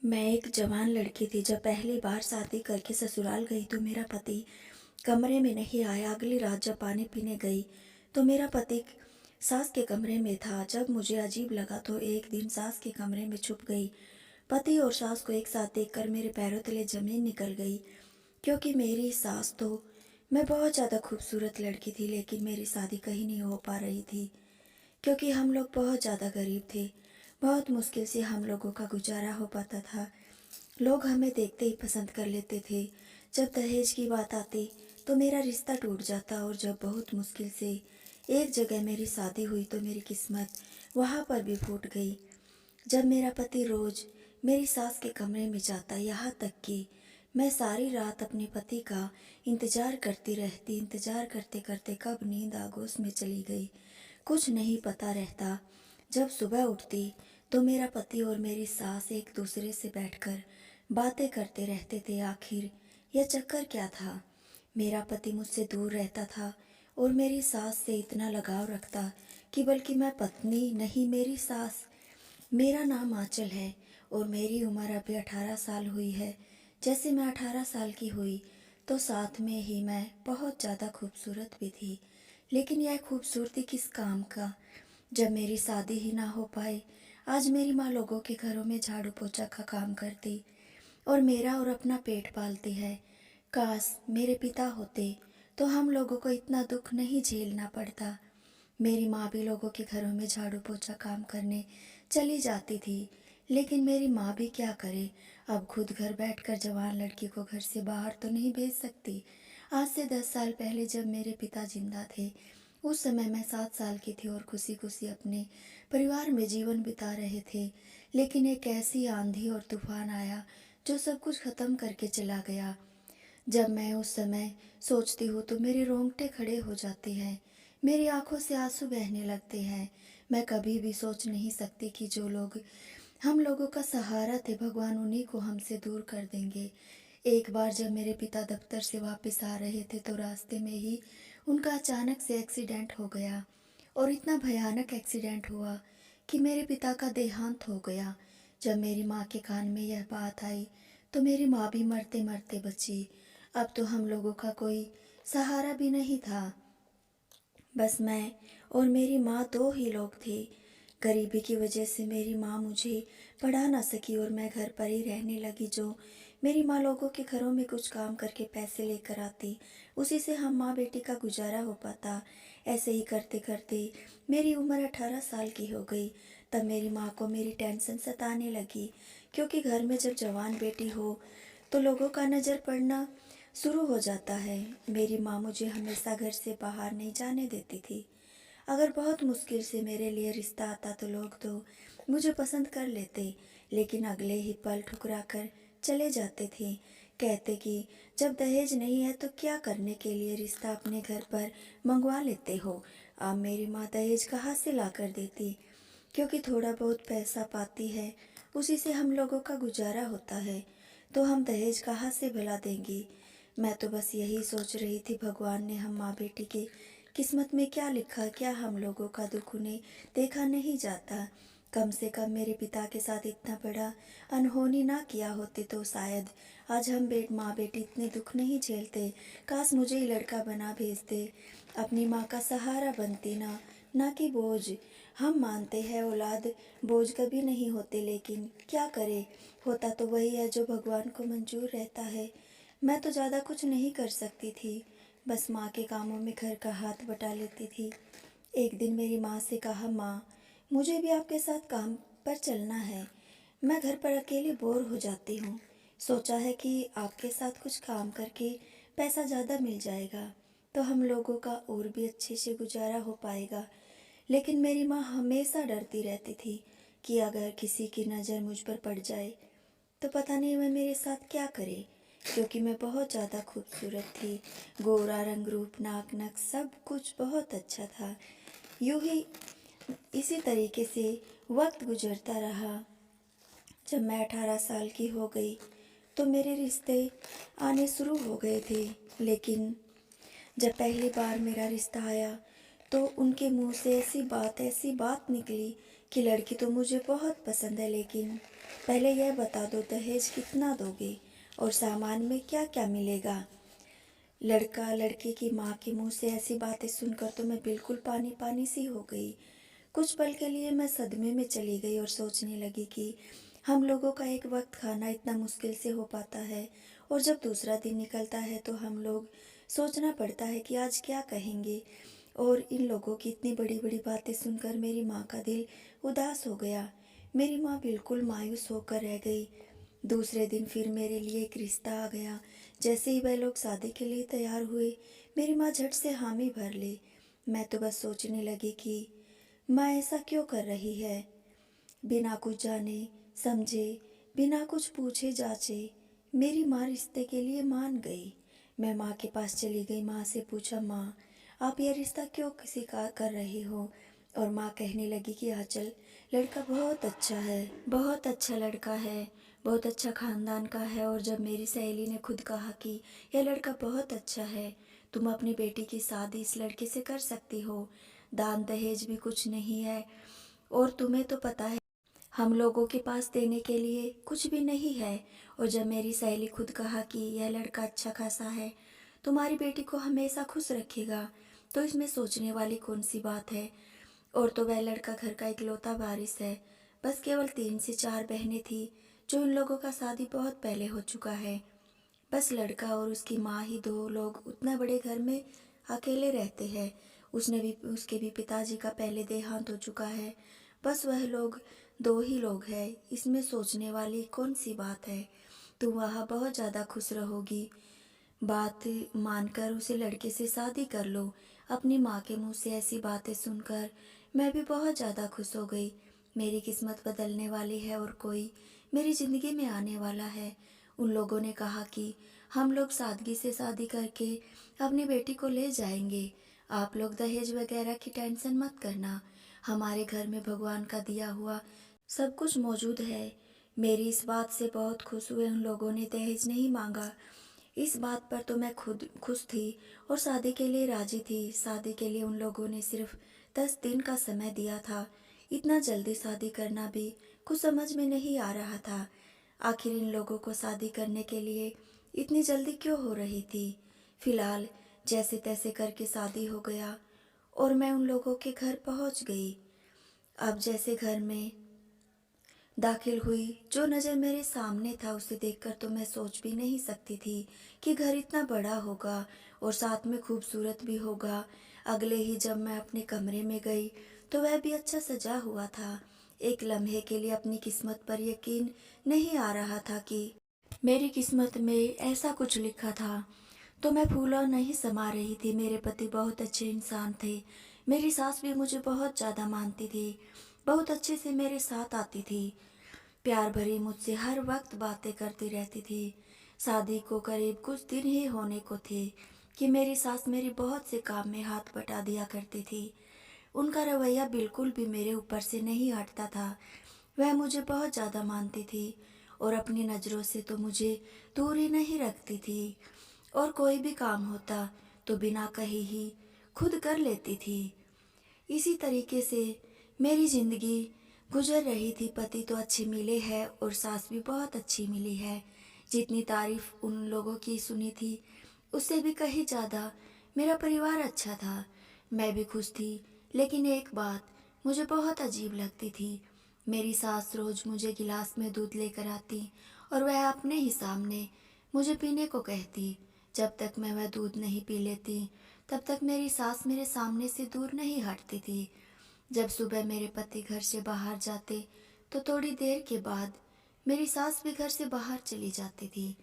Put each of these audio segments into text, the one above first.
मैं एक जवान लड़की थी। जब पहली बार शादी करके ससुराल गई तो मेरा पति कमरे में नहीं आया। अगली रात जब पानी पीने गई तो मेरा पति सास के कमरे में था। जब मुझे अजीब लगा तो एक दिन सास के कमरे में छुप गई। पति और सास को एक साथ देखकर मेरे पैरों तले जमीन निकल गई, क्योंकि मेरी सास तो मैं बहुत ज़्यादा खूबसूरत लड़की थी, लेकिन मेरी शादी कहीं नहीं हो पा रही थी क्योंकि हम लोग बहुत ज़्यादा गरीब थे। बहुत मुश्किल से हम लोगों का गुजारा हो पाता था। लोग हमें देखते ही पसंद कर लेते थे। जब दहेज की बात आती तो मेरा रिश्ता टूट जाता, और जब बहुत मुश्किल से एक जगह मेरी शादी हुई तो मेरी किस्मत वहाँ पर भी फूट गई। जब मेरा पति रोज मेरी सास के कमरे में जाता, यहाँ तक कि मैं सारी रात अपने पति का इंतजार करती रहती। इंतजार करते करते कब नींद आगोश में चली गई कुछ नहीं पता रहता। जब सुबह उठती तो मेरा पति और मेरी सास एक दूसरे से बैठकर बातें करते रहते थे। आखिर यह चक्कर क्या था? मेरा पति मुझसे दूर रहता था और मेरी सास से इतना लगाव रखता कि बल्कि मैं पत्नी नहीं, मेरी सास। मेरा नाम आंचल है और मेरी उम्र अभी 18 साल हुई है। जैसे मैं 18 साल की हुई तो साथ में ही मैं बहुत ज़्यादा खूबसूरत भी थी। लेकिन यह खूबसूरती किस काम का जब मेरी शादी ही ना हो पाए। आज मेरी माँ लोगों के घरों में झाड़ू पोछा का काम करती और मेरा और अपना पेट पालती है। काश मेरे पिता होते तो हम लोगों को इतना दुख नहीं झेलना पड़ता। मेरी माँ भी लोगों के घरों में झाड़ू पोछा काम करने चली जाती थी, लेकिन मेरी माँ भी क्या करे। अब खुद घर बैठकर जवान लड़की को घर से बाहर तो नहीं भेज सकती। आज से 10 साल पहले जब मेरे पिता जिंदा थे, उस समय मैं 7 साल की थी और खुशी खुशी अपने परिवार में जीवन बिता रहे थे। लेकिन एक ऐसी आंधी और तूफान आया जो सब कुछ खत्म करके चला गया। जब मैं उस समय सोचती हूँ तो मेरे रोंगटे खड़े हो जाते हैं, मेरी आंखों से आंसू बहने लगते हैं। मैं कभी भी सोच नहीं सकती कि जो लोग हम लोगों का सहारा थे, भगवान उन्हीं को हमसे दूर कर देंगे। एक बार जब मेरे पिता दफ्तर से वापस आ रहे थे तो रास्ते में ही उनका अचानक से एक्सीडेंट हो गया, और इतना भयानक एक्सीडेंट हुआ कि मेरे पिता का देहांत हो गया। जब मेरी माँ के कान में यह बात आई तो मेरी माँ भी मरते मरते बची। अब तो हम लोगों का कोई सहारा भी नहीं था। बस मैं और मेरी माँ दो ही लोग थे। गरीबी की वजह से मेरी माँ मुझे पढ़ा ना सकी और मैं घर पर ही रहने लगी। जो मेरी माँ लोगों के घरों में कुछ काम करके पैसे लेकर आती, उसी से हम माँ बेटी का गुजारा हो पाता। ऐसे ही करते करते मेरी उम्र 18 साल की हो गई। तब मेरी माँ को मेरी टेंशन सताने लगी, क्योंकि घर में जब जवान बेटी हो तो लोगों का नज़र पड़ना शुरू हो जाता है। मेरी माँ मुझे हमेशा घर से बाहर नहीं जाने देती थी। अगर बहुत मुश्किल से मेरे लिए रिश्ता आता तो लोग तो मुझे पसंद कर लेते, लेकिन अगले ही पल ठुकरा कर चले जाते थे। कहते कि जब दहेज नहीं है तो क्या करने के लिए रिश्ता अपने घर पर मंगवा लेते हो। अब मेरी माँ दहेज कहाँ से ला कर देती, क्योंकि थोड़ा बहुत पैसा पाती है, उसी से हम लोगों का गुजारा होता है, तो हम दहेज कहाँ से भला देंगी। मैं तो बस यही सोच रही थी, भगवान ने हम माँ बेटी के किस्मत में क्या लिखा, क्या हम लोगों का दुख उन्हें देखा नहीं जाता। कम से कम मेरे पिता के साथ इतना बड़ा अनहोनी ना किया होते तो शायद आज हम माँ बेटी इतने दुख नहीं झेलते। काश मुझे ही लड़का बना भेजते, अपनी माँ का सहारा बनती ना कि बोझ। हम मानते हैं औलाद बोझ कभी नहीं होते, लेकिन क्या करे, होता तो वही है जो भगवान को मंजूर रहता है। मैं तो ज़्यादा कुछ नहीं कर सकती थी, बस माँ के कामों में घर का हाथ बटा लेती थी। एक दिन मेरी माँ से कहा, माँ मुझे भी आपके साथ काम पर चलना है, मैं घर पर अकेली बोर हो जाती हूँ। सोचा है कि आपके साथ कुछ काम करके पैसा ज़्यादा मिल जाएगा तो हम लोगों का और भी अच्छे से गुजारा हो पाएगा। लेकिन मेरी माँ हमेशा डरती रहती थी कि अगर किसी की नज़र मुझ पर पड़ जाए तो पता नहीं वह मेरे साथ क्या करे, क्योंकि मैं बहुत ज़्यादा खूबसूरत थी। गोरा रंग रूप नाक नक सब कुछ बहुत अच्छा था। यूं ही इसी तरीके से वक्त गुजरता रहा। जब मैं 18 साल की हो गई तो मेरे रिश्ते आने शुरू हो गए थे। लेकिन जब पहली बार मेरा रिश्ता आया तो उनके मुंह से ऐसी बात निकली कि लड़की तो मुझे बहुत पसंद है, लेकिन पहले यह बता दो, दहेज कितना दोगे और सामान में क्या क्या मिलेगा। लड़का लड़की की माँ के मुंह से ऐसी बातें सुनकर तो मैं बिल्कुल पानी पानी सी हो गई। कुछ पल के लिए मैं सदमे में चली गई और सोचने लगी कि हम लोगों का एक वक्त खाना इतना मुश्किल से हो पाता है, और जब दूसरा दिन निकलता है तो हम लोग सोचना पड़ता है कि आज क्या कहेंगे। और इन लोगों की इतनी बड़ी बड़ी बातें सुनकर मेरी माँ का दिल उदास हो गया। मेरी माँ बिल्कुल मायूस होकर रह गई। दूसरे दिन फिर मेरे लिए एक रिश्ता आ गया। जैसे ही वह लोग शादी के लिए तैयार हुए, मेरी माँ झट से हामी भर ली। मैं तो बस सोचने लगी कि माँ ऐसा क्यों कर रही है। बिना कुछ जाने समझे, बिना कुछ पूछे जाचे, मेरी माँ रिश्ते के लिए मान गई। मैं माँ के पास चली गई। माँ से पूछा, माँ आप यह रिश्ता क्यों किसी का कर रही हो। और माँ कहने लगी कि आंचल, लड़का बहुत अच्छा है, बहुत अच्छा लड़का है, बहुत अच्छा खानदान का है। और जब मेरी सहेली ने खुद कहा कि यह लड़का बहुत अच्छा है, तुम अपनी बेटी की शादी इस लड़के से कर सकती हो, दान दहेज भी कुछ नहीं है, और तुम्हें तो पता है हम लोगों के पास देने के लिए कुछ भी नहीं है। और जब मेरी सहेली खुद कहा कि यह लड़का अच्छा खासा है, तुम्हारी बेटी को हमेशा खुश रखेगा, तो इसमें सोचने वाली कौन सी बात है। और तो वह लड़का घर का इकलौता वारिस है। बस केवल 3 से 4 बहनें थी, जो इन लोगों का शादी बहुत पहले हो चुका है। बस लड़का और उसकी माँ ही 2 लोग उतना बड़े घर में अकेले रहते हैं। उसके भी पिताजी का पहले देहांत हो चुका है। बस वह लोग 2 ही लोग हैं। इसमें सोचने वाली कौन सी बात है। तुम वहाँ बहुत ज़्यादा खुश रहोगी। बात मानकर उसे लड़के से शादी कर लो। अपनी माँ के मुंह से ऐसी बातें सुनकर मैं भी बहुत ज़्यादा खुश हो गई। मेरी किस्मत बदलने वाली है और कोई मेरी ज़िंदगी में आने वाला है। उन लोगों ने कहा कि हम लोग सादगी से शादी करके अपनी बेटी को ले जाएंगे। आप लोग दहेज वगैरह की टेंशन मत करना। हमारे घर में भगवान का दिया हुआ सब कुछ मौजूद है। मेरी इस बात से बहुत खुश हुए। उन लोगों ने दहेज नहीं मांगा। इस बात पर तो मैं खुद खुश थी और शादी के लिए राजी थी। शादी के लिए उन लोगों ने सिर्फ 10 दिन का समय दिया था। इतना जल्दी शादी करना भी कुछ समझ में नहीं आ रहा था। आखिर इन लोगों को शादी करने के लिए इतनी जल्दी क्यों हो रही थी। फिलहाल जैसे तैसे करके शादी हो गया और मैं उन लोगों के घर पहुंच गई। अब जैसे घर में दाखिल हुई, जो नज़र मेरे सामने था उसे देखकर तो मैं सोच भी नहीं सकती थी कि घर इतना बड़ा होगा और साथ में खूबसूरत भी होगा। अगले ही जब मैं अपने कमरे में गई तो वह भी अच्छा सजा हुआ था। एक लम्हे के लिए अपनी किस्मत पर यकीन नहीं आ रहा था कि मेरी किस्मत में ऐसा कुछ लिखा था। तो मैं फूला नहीं समा रही थी। मेरे पति बहुत अच्छे इंसान थे। मेरी सास भी मुझे बहुत ज़्यादा मानती थी, बहुत अच्छे से मेरे साथ आती थी, प्यार भरी मुझसे हर वक्त बातें करती रहती थी। शादी को करीब कुछ दिन ही होने को थे कि मेरी सास मेरी बहुत से काम में हाथ बटा दिया करती थी। उनका रवैया बिल्कुल भी मेरे ऊपर से नहीं हटता था। वह मुझे बहुत ज़्यादा मानती थी और अपनी नज़रों से तो मुझे दूर ही नहीं रखती थी। और कोई भी काम होता तो बिना कही ही खुद कर लेती थी। इसी तरीके से मेरी ज़िंदगी गुजर रही थी। पति तो अच्छे मिले हैं और सास भी बहुत अच्छी मिली है। जितनी तारीफ उन लोगों की सुनी थी उससे भी कहीं ज़्यादा मेरा परिवार अच्छा था। मैं भी खुश थी। लेकिन एक बात मुझे बहुत अजीब लगती थी। मेरी सास रोज़ मुझे गिलास में दूध लेकर आती और वह अपने ही सामने मुझे पीने को कहती। जब तक मैं वह दूध नहीं पी लेती तब तक मेरी सास मेरे सामने से दूर नहीं हटती थी। जब सुबह मेरे पति घर से बाहर जाते तो थोड़ी देर के बाद मेरी सास भी घर से बाहर चली जाती थी।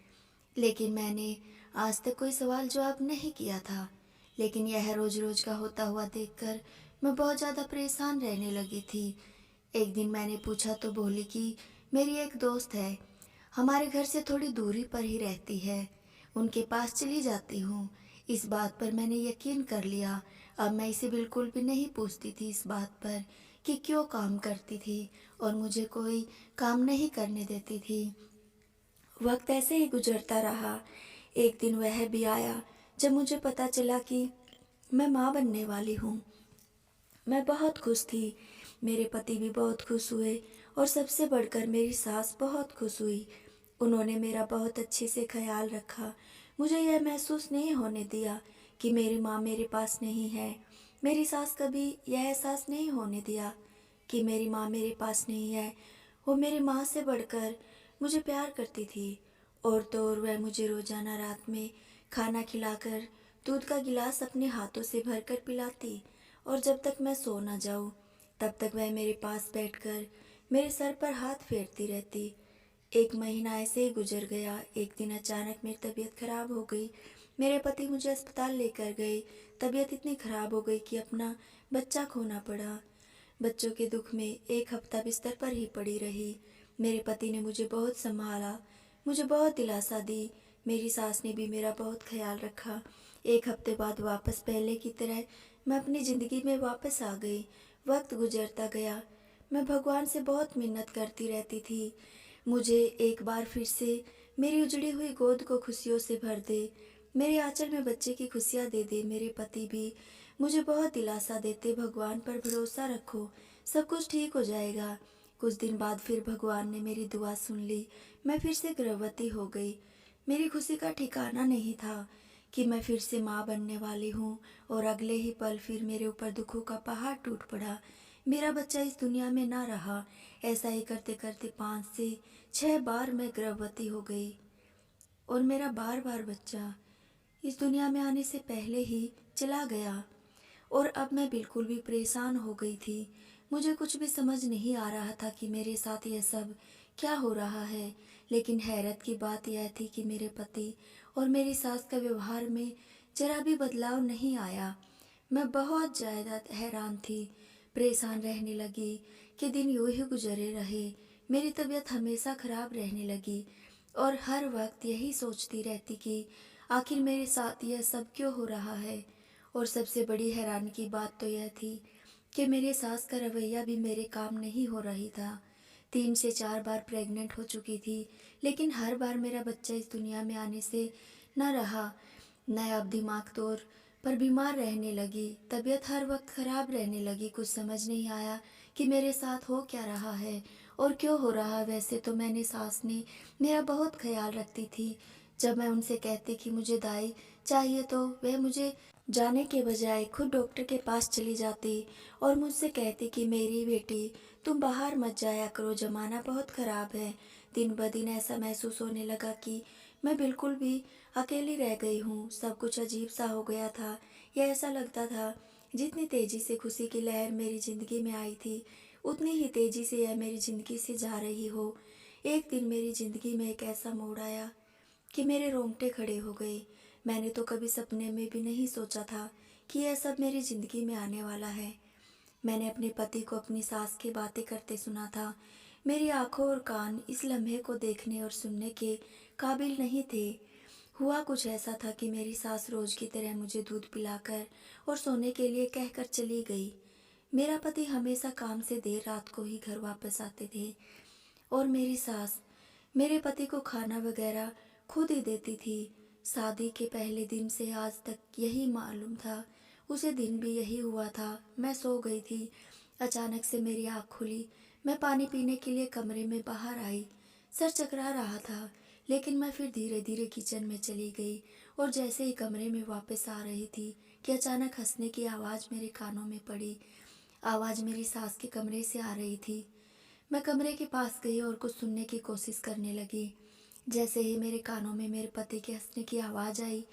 लेकिन मैंने आज तक कोई सवाल जवाब नहीं किया था। लेकिन यह रोज रोज का होता हुआ देखकर मैं बहुत ज़्यादा परेशान रहने लगी थी। एक दिन मैंने पूछा तो बोली कि मेरी एक दोस्त है, हमारे घर से थोड़ी दूरी पर ही रहती है, उनके पास चली जाती हूँ। इस बात पर मैंने यकीन कर लिया। अब मैं इसे बिल्कुल भी नहीं पूछती थी इस बात पर कि क्यों काम करती थी और मुझे कोई काम नहीं करने देती थी। वक्त ऐसे ही गुजरता रहा। एक दिन वह भी आया जब मुझे पता चला कि मैं माँ बनने वाली हूँ। मैं बहुत खुश थी। मेरे पति भी बहुत खुश हुए और सबसे बढ़कर मेरी सास बहुत खुश हुई। उन्होंने मेरा बहुत अच्छे से ख्याल रखा। मुझे यह महसूस नहीं होने दिया कि मेरी माँ मेरे पास नहीं है। मेरी सास कभी यह एहसास नहीं होने दिया कि मेरी माँ मेरे पास नहीं है। वो मेरी माँ से बढ़कर मुझे प्यार करती थी। और तो और वह मुझे रोजाना रात में खाना खिलाकर दूध का गिलास अपने हाथों से भरकर पिलाती, और जब तक मैं सो न जाऊं तब तक वह मेरे पास बैठकर मेरे सर पर हाथ फेरती रहती। एक महीना ऐसे ही गुजर गया। एक दिन अचानक मेरी तबीयत खराब हो गई। मेरे पति मुझे अस्पताल लेकर गए। तबीयत इतनी खराब हो गई कि अपना बच्चा खोना पड़ा। बच्चों के दुख में एक हफ्ता बिस्तर पर ही पड़ी रही। मेरे पति ने मुझे बहुत संभाला, मुझे बहुत दिलासा दी। मेरी सास ने भी मेरा बहुत ख्याल रखा। एक हफ्ते बाद वापस पहले की तरह मैं अपनी ज़िंदगी में वापस आ गई। वक्त गुजरता गया। मैं भगवान से बहुत मिन्नत करती रहती थी, मुझे एक बार फिर से मेरी उजड़ी हुई गोद को खुशियों से भर दे, मेरे आंचल में बच्चे की खुशियाँ दे दे। मेरे पति भी मुझे बहुत दिलासा देते, भगवान पर भरोसा रखो, सब कुछ ठीक हो जाएगा। कुछ दिन बाद फिर भगवान ने मेरी दुआ सुन ली। मैं फिर से गर्भवती हो गई। मेरी खुशी का ठिकाना नहीं था कि मैं फिर से माँ बनने वाली हूँ, और अगले ही पल फिर मेरे ऊपर दुखों का पहाड़ टूट पड़ा। मेरा बच्चा इस दुनिया में ना रहा। ऐसा ही करते करते 5 से 6 बार मैं गर्भवती हो गई, और मेरा बार बार बच्चा इस दुनिया में आने से पहले ही चला गया। और अब मैं बिल्कुल भी परेशान हो गई थी। मुझे कुछ भी समझ नहीं आ रहा था कि मेरे साथ यह सब क्या हो रहा है। लेकिन हैरत की बात यह थी कि मेरे पति और मेरी सास का व्यवहार में जरा भी बदलाव नहीं आया। मैं बहुत ज़्यादा हैरान थी, परेशान रहने लगी कि दिन यूं ही गुजरे रहे। मेरी तबीयत हमेशा खराब रहने लगी, और हर वक्त यही सोचती रहती कि आखिर मेरे साथ यह सब क्यों हो रहा है। और सबसे बड़ी हैरानी की बात तो यह थी कि मेरे सास का रवैया भी मेरे काम नहीं हो रही था। 3 से 4 बार प्रेग्नेंट हो चुकी थी, लेकिन हर बार मेरा बच्चा इस दुनिया में आने से न रहा। मैं अब दिमाग तौर पर बीमार रहने लगी, तबीयत हर वक्त ख़राब रहने लगी। कुछ समझ नहीं आया कि मेरे साथ हो क्या रहा है और क्यों हो रहा। वैसे तो मैंने सास ने मेरा बहुत ख्याल रखती थी। जब मैं उनसे कहती कि मुझे दाई चाहिए तो वह मुझे जाने के बजाय खुद डॉक्टर के पास चली जाती और मुझसे कहती कि मेरी बेटी तुम बाहर मत जाया करो, ज़माना बहुत ख़राब है। दिन ब दिन ऐसा महसूस होने लगा कि मैं बिल्कुल भी अकेली रह गई हूँ। सब कुछ अजीब सा हो गया था। यह ऐसा लगता था जितनी तेज़ी से खुशी की लहर मेरी ज़िंदगी में आई थी, उतनी ही तेज़ी से यह मेरी ज़िंदगी से जा रही हो। एक दिन मेरी ज़िंदगी में एक ऐसा मोड़ आया कि मेरे रोंगटे खड़े हो गए। मैंने तो कभी सपने में भी नहीं सोचा था कि यह सब मेरी ज़िंदगी में आने वाला है। मैंने अपने पति को अपनी सास की बातें करते सुना था। मेरी आंखों और कान इस लम्हे को देखने और सुनने के काबिल नहीं थे। हुआ कुछ ऐसा था कि मेरी सास रोज की तरह मुझे दूध पिलाकर और सोने के लिए कहकर चली गई। मेरा पति हमेशा काम से देर रात को ही घर वापस आते थे, और मेरी सास मेरे पति को खाना वगैरह खुद ही देती थी। शादी के पहले दिन से आज तक यही मालूम था। उसे दिन भी यही हुआ था। मैं सो गई थी। अचानक से मेरी आँख खुली। मैं पानी पीने के लिए कमरे में बाहर आई। सर चकरा रहा था, लेकिन मैं फिर धीरे धीरे किचन में चली गई, और जैसे ही कमरे में वापस आ रही थी कि अचानक हंसने की आवाज़ मेरे कानों में पड़ी। आवाज़ मेरी सास के कमरे से आ रही थी। मैं कमरे के पास गई और कुछ सुनने की कोशिश करने लगी। जैसे ही मेरे कानों में मेरे पति के हंसने की आवाज़ आई,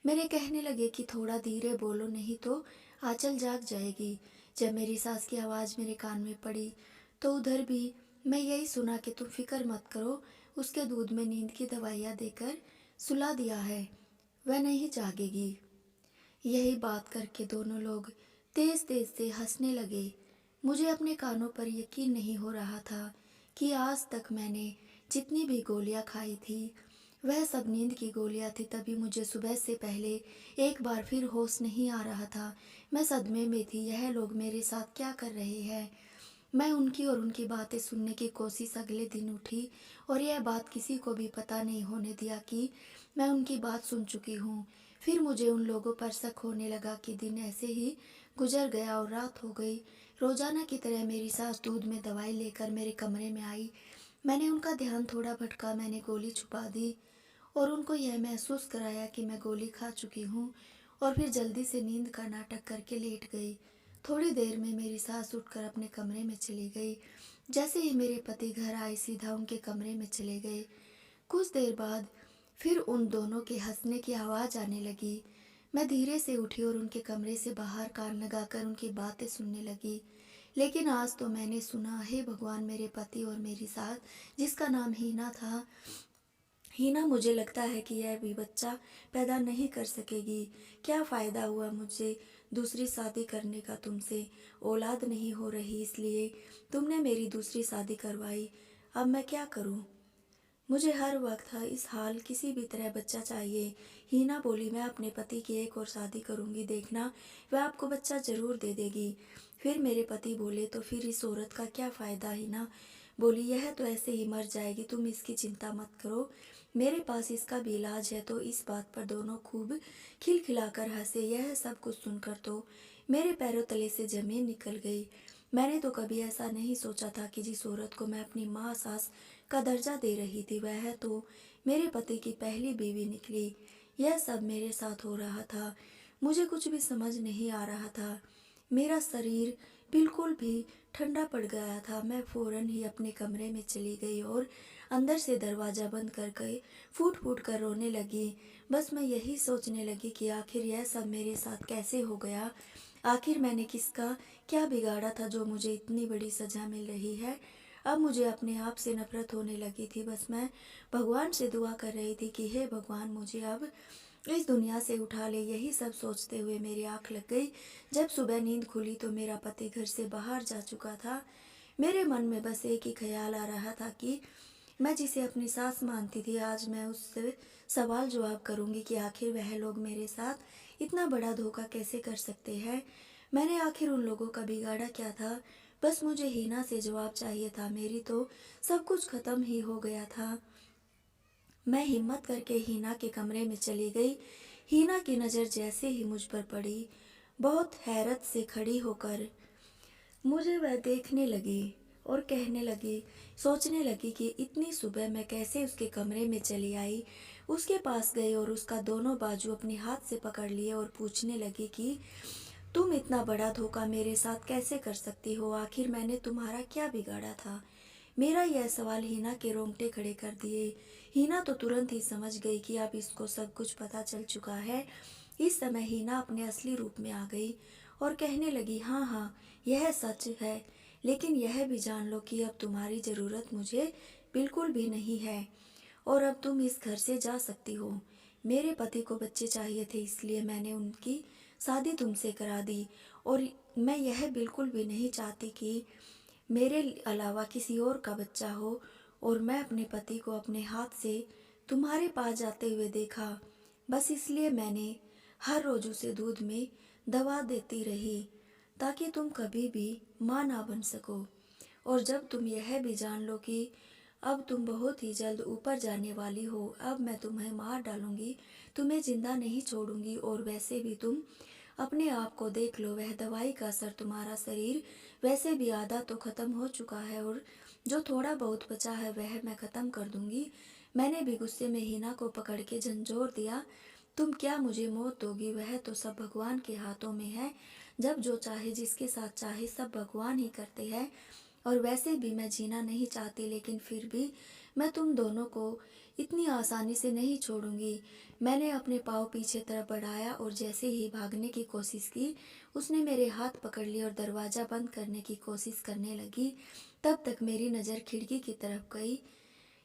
मेरे कहने लगे कि थोड़ा धीरे बोलो, नहीं तो आंचल जाग जाएगी। जब मेरी सास की आवाज़ मेरे कान में पड़ी तो उधर भी मैं यही सुना कि तुम फिक्र मत करो, उसके दूध में नींद की दवाइयाँ देकर सुला दिया है, वह नहीं जागेगी। यही बात करके दोनों लोग तेज तेज से हंसने लगे। मुझे अपने कानों पर यकीन नहीं हो रहा था कि आज तक मैंने जितनी भी गोलियां खाई थी वह सब नींद की गोलियां थी। तभी मुझे सुबह से पहले एक बार फिर होश नहीं आ रहा था। मैं सदमे में थी, यह लोग मेरे साथ क्या कर रहे हैं। मैं उनकी और उनकी बातें सुनने की कोशिश अगले दिन उठी, और यह बात किसी को भी पता नहीं होने दिया कि मैं उनकी बात सुन चुकी हूँ। फिर मुझे उन लोगों पर शक होने लगा कि दिन ऐसे ही गुजर गया और रात हो गई। रोजाना की तरह मेरी सास दूध में दवाई लेकर मेरे कमरे में आई। मैंने उनका ध्यान थोड़ा भटका, मैंने गोली छुपा दी और उनको यह महसूस कराया कि मैं गोली खा चुकी हूँ, और फिर जल्दी से नींद का नाटक करके लेट गई। थोड़ी देर में मेरी सास उठकर अपने कमरे में चली गई। जैसे ही मेरे पति घर आए, सीधा उनके कमरे में चले गए। कुछ देर बाद फिर उन दोनों के हंसने की आवाज़ आने लगी। मैं धीरे से उठी और उनके कमरे से बाहर कान लगाकर उनकी बातें सुनने लगी। लेकिन आज तो मैंने सुना, हे भगवान, मेरे पति और मेरी सास, जिसका नाम हीना था, हीना, मुझे लगता है कि यह भी बच्चा पैदा नहीं कर सकेगी। क्या फ़ायदा हुआ मुझे दूसरी शादी करने का? तुमसे औलाद नहीं हो रही, इसलिए तुमने मेरी दूसरी शादी करवाई। अब मैं क्या करूं? मुझे हर वक्त इस हाल किसी भी तरह बच्चा चाहिए। हीना बोली, मैं अपने पति की एक और शादी करूंगी, देखना वह आपको बच्चा जरूर दे देगी। फिर मेरे पति बोले, तो फिर इस औरत का क्या फ़ायदा? हीना बोली, यह तो ऐसे ही मर जाएगी, तुम इसकी चिंता मत करो, मेरे पास इसका भी इलाज है। तो इस बात पर दोनों खूब खिलखिलाकर हंसे। यह सब कुछ सुनकर तो मेरे पैरों तले से जमीन निकल गई। मैंने तो कभी ऐसा नहीं सोचा था कि जिस औरत को मैं अपनी माँ सास का दर्जा दे रही थी, वह तो मेरे पति की पहली बीवी निकली। यह सब मेरे साथ हो रहा था, मुझे कुछ भी समझ नहीं आ रहा था। मेरा शरीर बिल्कुल भी ठंडा पड़ गया था। मैं फौरन ही अपने कमरे में चली गई और अंदर से दरवाज़ा बंद करके फूट फूट कर रोने लगी। बस मैं यही सोचने लगी कि आखिर यह सब मेरे साथ कैसे हो गया। आखिर मैंने किसका क्या बिगाड़ा था जो मुझे इतनी बड़ी सज़ा मिल रही है। अब मुझे अपने आप से नफरत होने लगी थी। बस मैं भगवान से दुआ कर रही थी कि हे भगवान, मुझे अब इस दुनिया से उठा ले। यही सब सोचते हुए मेरी आंख लग गई। जब सुबह नींद खुली तो मेरा पति घर से बाहर जा चुका था। मेरे मन में बस एक ही ख्याल आ रहा था कि मैं जिसे अपनी सास मानती थी, आज मैं उससे सवाल जवाब करूंगी कि आखिर वह लोग मेरे साथ इतना बड़ा धोखा कैसे कर सकते हैं। मैंने आखिर उन लोगों का बिगाड़ा क्या था? बस मुझे हीना से जवाब चाहिए था। मेरी तो सब कुछ खत्म ही हो गया था। मैं हिम्मत करके हीना के कमरे में चली गई। हीना की नज़र जैसे ही मुझ पर पड़ी, बहुत हैरत से खड़ी होकर मुझे वह देखने लगी और कहने लगी, सोचने लगी कि इतनी सुबह मैं कैसे उसके कमरे में चली आई। उसके पास गई और उसका दोनों बाजू अपने हाथ से पकड़ लिए और पूछने लगी कि तुम इतना बड़ा धोखा मेरे साथ कैसे कर सकती हो? आखिर मैंने तुम्हारा क्या बिगाड़ा था? मेरा यह सवाल हीना के रोंगटे खड़े कर दिए। हीना तो तुरंत ही समझ गई कि अब इसको सब कुछ पता चल चुका है। इस समय हीना अपने असली रूप में आ गई और कहने लगी, हाँ हाँ, यह सच है, लेकिन यह भी जान लो कि अब तुम्हारी ज़रूरत मुझे बिल्कुल भी नहीं है और अब तुम इस घर से जा सकती हो। मेरे पति को बच्चे चाहिए थे, इसलिए मैंने उनकी शादी तुमसे करा दी, और मैं यह बिल्कुल भी नहीं चाहती कि मेरे अलावा किसी और का बच्चा हो। और मैं अपने पति को अपने हाथ से तुम्हारे पास जाते हुए देखा, बस इसलिए मैंने हर रोज उसे दूध में दवा देती रही ताकि तुम कभी भी माँ ना बन सको। और जब तुम यह भी जान लो कि अब तुम बहुत ही जल्द ऊपर जाने वाली हो, अब मैं तुम्हें मार डालूंगी, तुम्हें जिंदा नहीं छोड़ूंगी। और वैसे भी तुम अपने आप को देख लो, वह दवाई का असर तुम्हारा शरीर वैसे भी आधा तो खत्म हो चुका है और जो थोड़ा बहुत बचा है वह मैं खत्म कर दूंगी। मैंने भी गुस्से में हीना को पकड़ के झंझोर दिया, तुम क्या मुझे मौत दोगी? वह तो सब भगवान के हाथों में है, जब जो चाहे जिसके साथ चाहे सब भगवान ही करते हैं। और वैसे भी मैं जीना नहीं चाहती, लेकिन फिर भी मैं तुम दोनों को इतनी आसानी से नहीं छोड़ूंगी। मैंने अपने पाँव पीछे तरफ बढ़ाया और जैसे ही भागने की कोशिश की, उसने मेरे हाथ पकड़ लिए और दरवाज़ा बंद करने की कोशिश करने लगी। तब तक मेरी नज़र खिड़की की तरफ गई।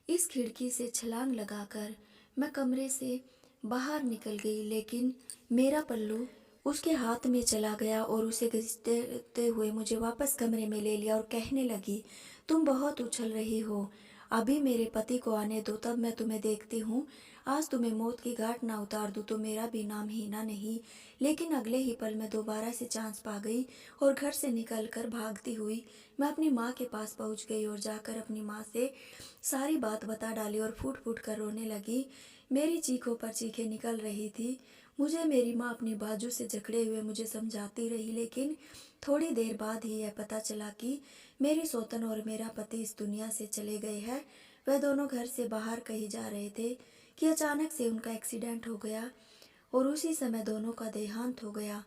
इस खिड़की से छलांग लगाकर मैं कमरे से बाहर निकल गई, लेकिन मेरा पल्लू उसके हाथ में चला गया और उसे घसीटते हुए मुझे वापस कमरे में ले लिया और कहने लगी, तुम बहुत उछल रही हो, अभी मेरे पति को आने दो, तब मैं तुम्हें देखती हूँ। आज तुम्हें मौत की घाट ना उतार दूँ तो मेरा भी नाम हीना नहीं। लेकिन अगले ही पल मैं दोबारा से चांस पा गई और घर से निकलकर भागती हुई मैं अपनी माँ के पास पहुँच गई और जाकर अपनी माँ से सारी बात बता डाली और फूट फूट कर रोने लगी। मेरी चीखों पर चीखें निकल रही थी। मुझे मेरी माँ अपनी बाजू से जकड़े हुए मुझे समझाती रही, लेकिन थोड़ी देर बाद ही यह पता चला कि मेरी सौतन और मेरा पति इस दुनिया से चले गए हैं। वह दोनों घर से बाहर कहीं जा रहे थे कि अचानक से उनका एक्सीडेंट हो गया और उसी समय दोनों का देहांत हो गया।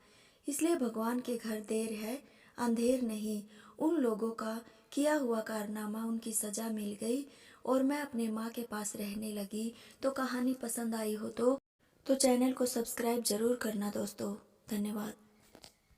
इसलिए भगवान के घर देर है अंधेर नहीं। उन लोगों का किया हुआ कारनामा उनकी सजा मिल गई और मैं अपने माँ के पास रहने लगी। तो कहानी पसंद आई हो तो चैनल को सब्सक्राइब जरूर करना दोस्तों। धन्यवाद।